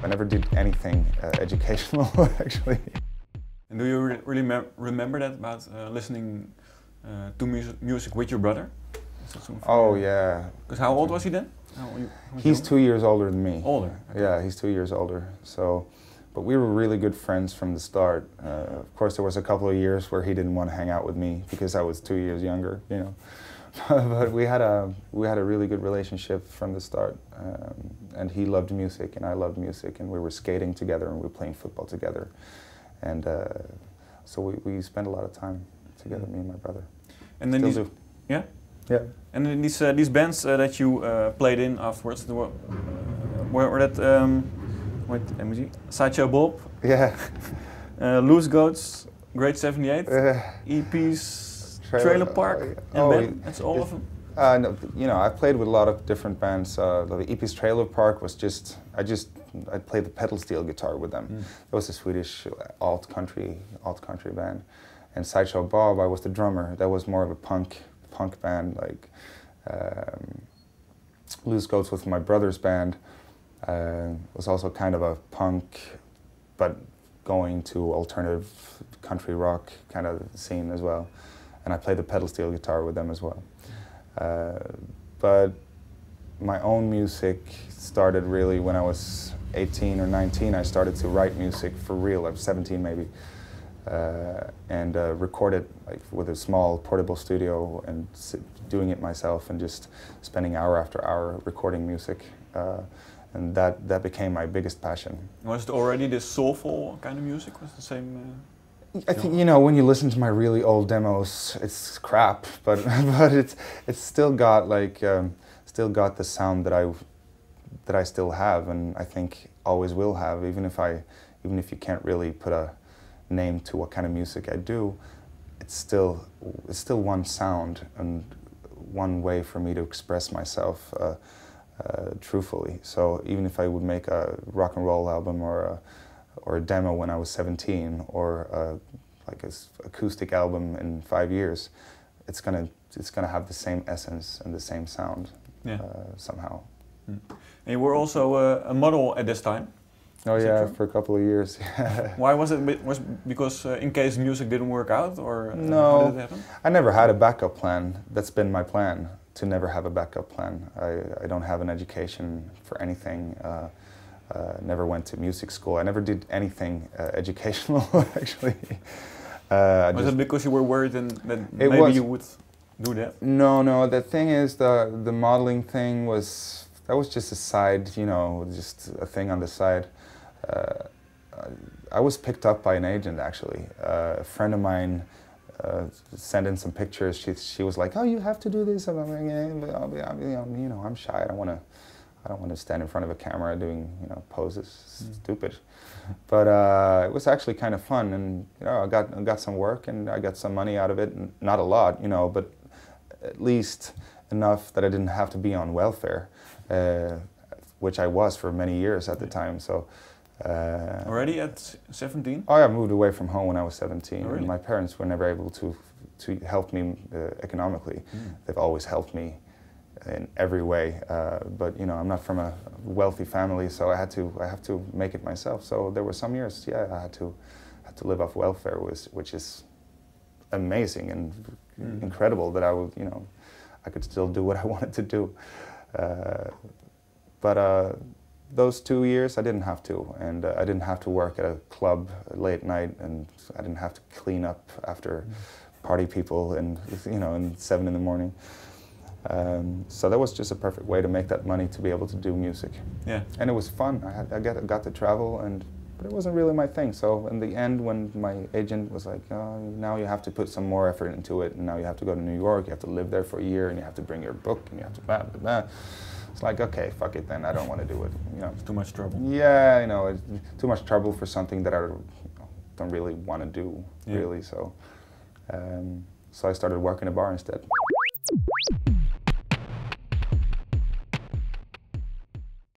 I never did anything educational, actually. And do you really remember that about listening to music with your brother? Oh yeah. Because how old was he then? He's 2 years older than me. Older? Okay. Yeah, he's 2 years older. So, but we were really good friends from the start. Of course, there was a couple of years where he didn't want to hang out with me because I was 2 years younger, you know. But we had a really good relationship from the start. And he loved music, and I loved music, and we were skating together, and we were playing football together. And so we spent a lot of time together, me and my brother. And then Still do. Yeah? Yeah. And then these bands that you played in afterwards, were that, wait, let me see, Sideshow Bob? Yeah. Loose Goats, Grade 78, EPs, Trailer Park, and band? That's all of them? No, you know, I played with a lot of different bands. The EP's Trailer Park was just, I played the pedal steel guitar with them. That was a Swedish alt country band. And Sideshow Bob, I was the drummer. That was more of a punk band. Like Loose Goats was my brother's band. Was also kind of a punk, but going to alternative country rock kind of scene as well. And I played the pedal steel guitar with them as well. But my own music started really when I was 18 or 19. I started to write music for real. I was 17 maybe, and recorded like with a small portable studio and doing it myself and just spending hour after hour recording music. And that became my biggest passion. Was it already this soulful kind of music? Was the same? I think, you know, when you listen to my really old demos, it's crap, but it's still got like still got the sound that I still have, and I think always will have, even if you can't really put a name to what kind of music I do. It's still one sound and one way for me to express myself truthfully. So even if I would make a rock and roll album or a demo when I was 17, or like an acoustic album in 5 years, it's gonna have the same essence and the same sound, yeah. Somehow. And you were also a model at this time. Oh yeah, for a couple of years. Why was it? Was because in case music didn't work out, or no? How did it happen? I never had a backup plan. That's been my plan, to never have a backup plan. I don't have an education for anything. Never went to music school. I never did anything educational, actually. Was it because you were worried that maybe you would do that? No. The thing is, the modeling thing was just a side, you know, just a thing on the side. I was picked up by an agent, actually. A friend of mine sent in some pictures. She was like, "Oh, you have to do this." And I'm like, you know, I'm shy. I don't want to stand in front of a camera doing, you know, poses. Stupid. But it was actually kind of fun, and you know, I got some work and I got some money out of it. Not a lot, you know, but at least enough that I didn't have to be on welfare, which I was for many years at the time. So. Already at 17? Oh, I moved away from home when I was 17. Oh, really? And my parents were never able to help me economically. They've always helped me in every way, but you know, I'm not from a wealthy family, so I have to make it myself. So there were some years, yeah, I had to live off welfare, which is amazing and incredible that I could still do what I wanted to do. But those 2 years I didn't have to, and I didn't have to work at a club late night, and I didn't have to clean up after party people, and you know, in 7 in the morning. So that was just a perfect way to make that money to be able to do music. Yeah. And it was fun. I got to travel, but it wasn't really my thing. So in the end, when my agent was like, oh, now you have to put some more effort into it, and now you have to go to New York, you have to live there for a year, and you have to bring your book, and you have to blah, blah, blah. It's like, okay, fuck it then, I don't want to do it. You know, it's too much trouble. Yeah, you know, it's too much trouble for something that I don't really want to do, really. So, so I started working a bar instead.